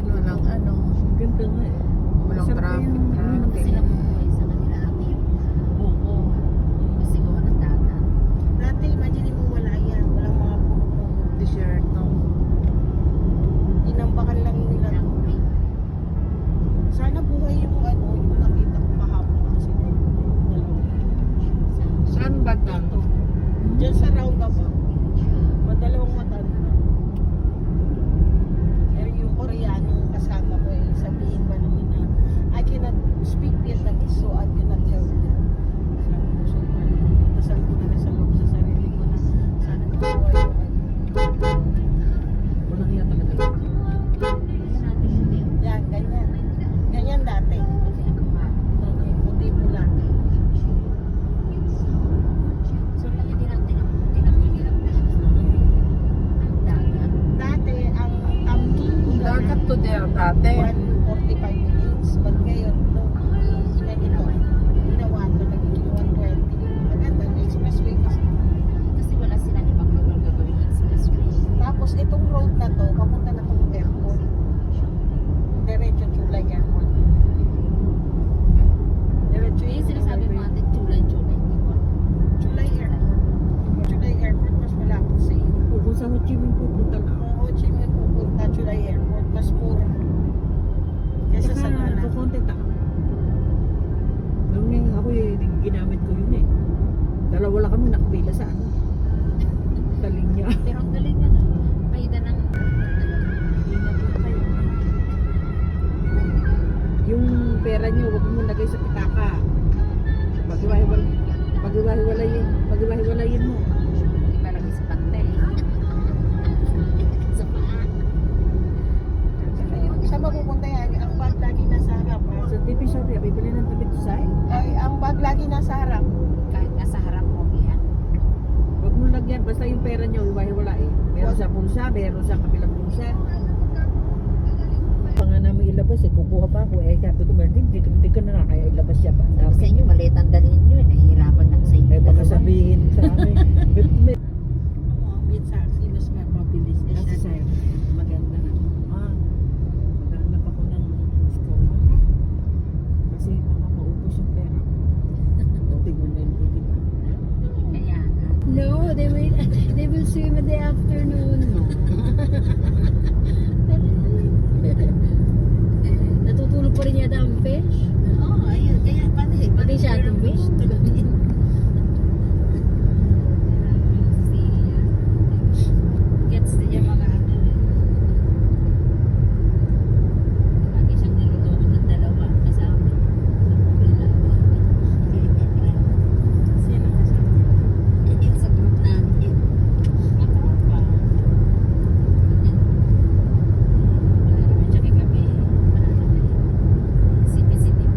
din, walang ano. Ganda nga eh. Walang Sarap traffic, yung- traffic. Sila bumuhay sa kanila ate yung buko. Kasi gawa ng dagat. Dati, imagine mo wala yan. Walang mga puno. T-shirt, no? Tinambakan lang nila. Camping. Sana buhay yung ano, yung nakita ko kahapon accident. Saan ba to? Diyan sa roundabout. Madalawang matanda. Pero yung Koreano kasama ko eh, sabihin ba naman na I cannot speak Vietnamese so I cannot help them. Sabi ko so dasal ko na sa loob sa sarili ko na sana makuha yung ano. Walang iya talaga. Yan natin hindi. Yan, ganyan. Ganyan dati. Kasi ako nga. Okay, puti pula. So, hindi lang tinapiliran mo. Dagat. Dati ang Tamking Dagat to there, dati. 145 minutes. But ngayon, nung inanito, ginawa ito, naging 120. Maganda, may expressway kasi. Kasi wala silang ibang lugar gagawing expressway. Tapos itong road na to, papunta na itong airport. Diretso Chulay Airport. Diretso Yung sinasabi mo ate, Chulay, hindi ko. Chulay Airport. Chulay Airport, mas malapit sa iyo. Kung sa Ho Chi Minh pupunta na. Kung Ho Chi Minh pupunta Chulay Airport, mas mura. Kesa sa Saka Tana. kukonti ta. Nung yung ako ginamit ko yun eh. Dalawa lang kami nakapila sa ano. Sa linya. Pero ang galing na paida ng Yung pera niyo, huwag mo lagay sa pitaka. Pag-iwahiwalayin mo. iba lang sa pante. Sa paa. Saan mapupunta yan? Ang bag lagi nasa harap. Ha? Sa TV shop, bibili ng tabi to side. Ay, ang bag lagi nasa harap. Kahit nasa harap mo yan. Huwag mo lagyan, basta yung pera niyo, iwahiwalain. Meron sa bulsa, meron sa kabilang bulsa. Pa nga namin ilabas eh, kukuha pa ako eh. Sabi ko, Merlin, di ka na kaya ilabas siya pa. Ang Sa dami. inyo, maliit ang dalhin nyo. Nahihirapan lang sa inyo. Eh, baka sabihin sa amin. Sa mas mabilis na Kasi siya. sa'yo, maganda na. Maghanap ako ng score. Kasi baka maubos yung pera. Tutig mo na yung ticket. Kaya nga. No, they will swim in the afternoon. Natutulog pa rin yata ang fish. Oo, ayun. Kaya pati. Pati siya ang fish. Gets din yung mga ano. Lagi siyang niloloko ng dalawa kasama. Sino kasama? Yan sa group namin. Matropa. Wala naman siya kagabi. Sipit-sipit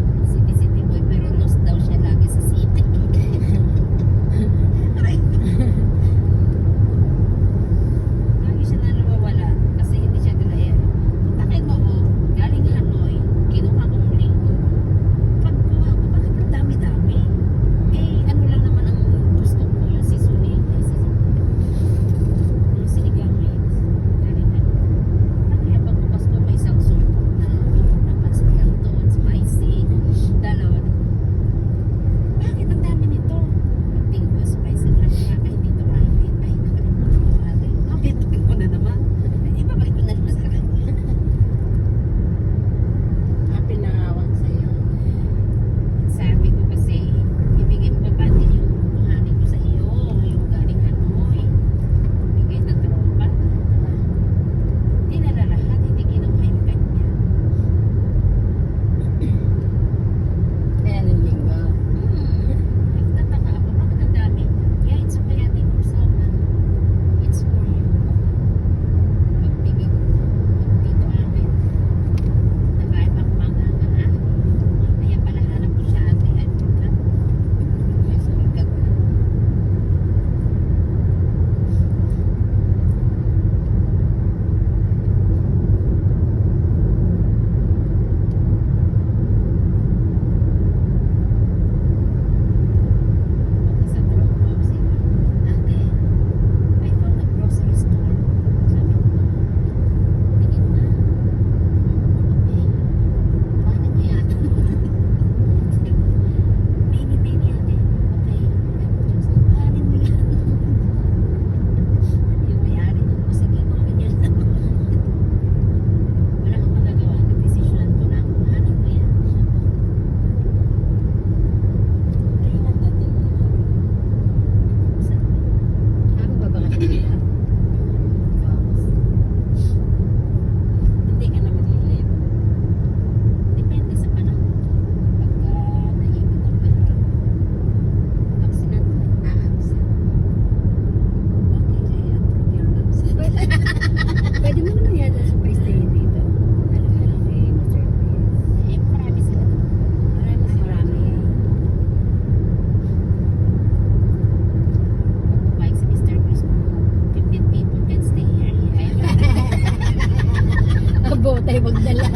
tayo magdala.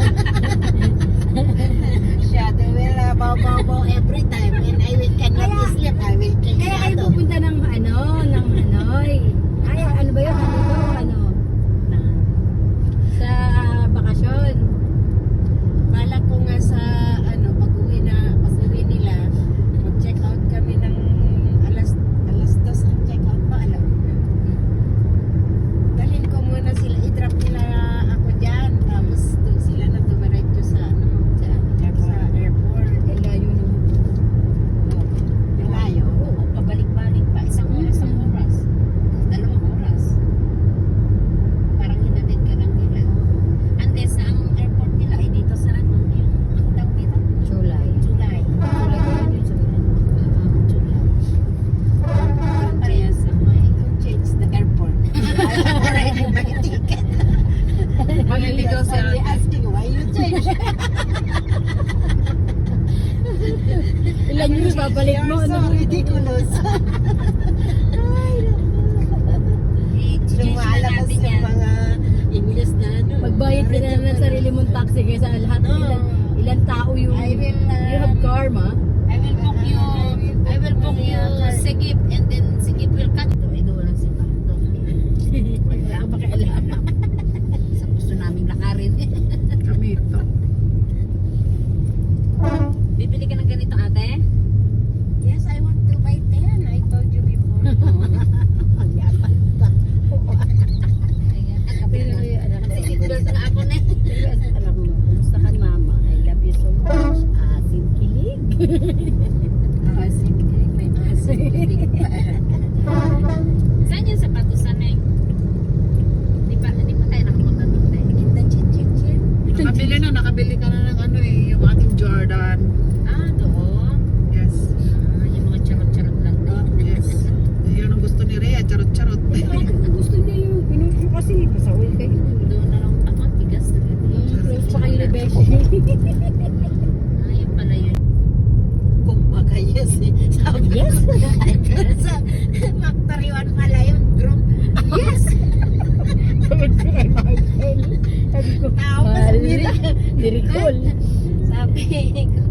Siya, they will bow every time and I will cannot sleep. I will change Kaya kayo pupunta ng ng Hanoi. Ay, ano ba yun? Ano? Sa bakasyon. Bala ko nga sa pag-uwi nila, mag-check out kami ng alas 2 ang check out pa, alam mo. Dalhin ko muna sila, i-drop nila ako dyan, tapos doon sila na dumiretso sa sa airport. Ay, layo naman. Malayo. Oo, pabalik-balik pa. Isang oras. 2 oras. Parang hinatid ka lang nila. Unless ang airport nila ay dito sa yung tawag dito? July. July. July ba yun yun sa July. Parehas don't change the airport. Already my ticket. Maliligaw si Only ate. asking why you change. Ilan yung babalik mo? You're so Ano? ridiculous. Lumalabas yung mga English na Magbayad ka na ng sarili mong taxi kaysa lahat. Ilan tao yung I will, you have karma. I will book you Sigip and then Sigip will cut. Ito walang si Pando. Wala ka pakialam. Sa gusto naming lakarin. Kami ito. Bibili ka ng ganito ate? Yes, I want to buy 10. I told you before. Pag-yapan ka. Ayan, ang kapit na. Kasi indulto na ako na. Alam mo, kumusta ka mama? I love you so much. Asin kilig. Sige, may asin pa. Saan yung sapatos sana eh? Di pa tayo nakapunta doon tayo. Kita chin. Nakabili ka na ng yung ating Jordan. Ah, doon. Yes. Yung mga charot-charot lang doon. Yes. Yun ang gusto ni Rhea, charot-charot. Gusto niya yung pinuso kasi pasaway kayo. Doon na lang ako, tigas na Close pa kayo ni Beshi. Ayun pala yun. Kumbaga yes eh. Sabi Yes. sa Mactariwan pala yun. Group. Yes! Sabi ko kay Michael. Sabi ko, Tao, mahal ni Ricol. Sabi ko,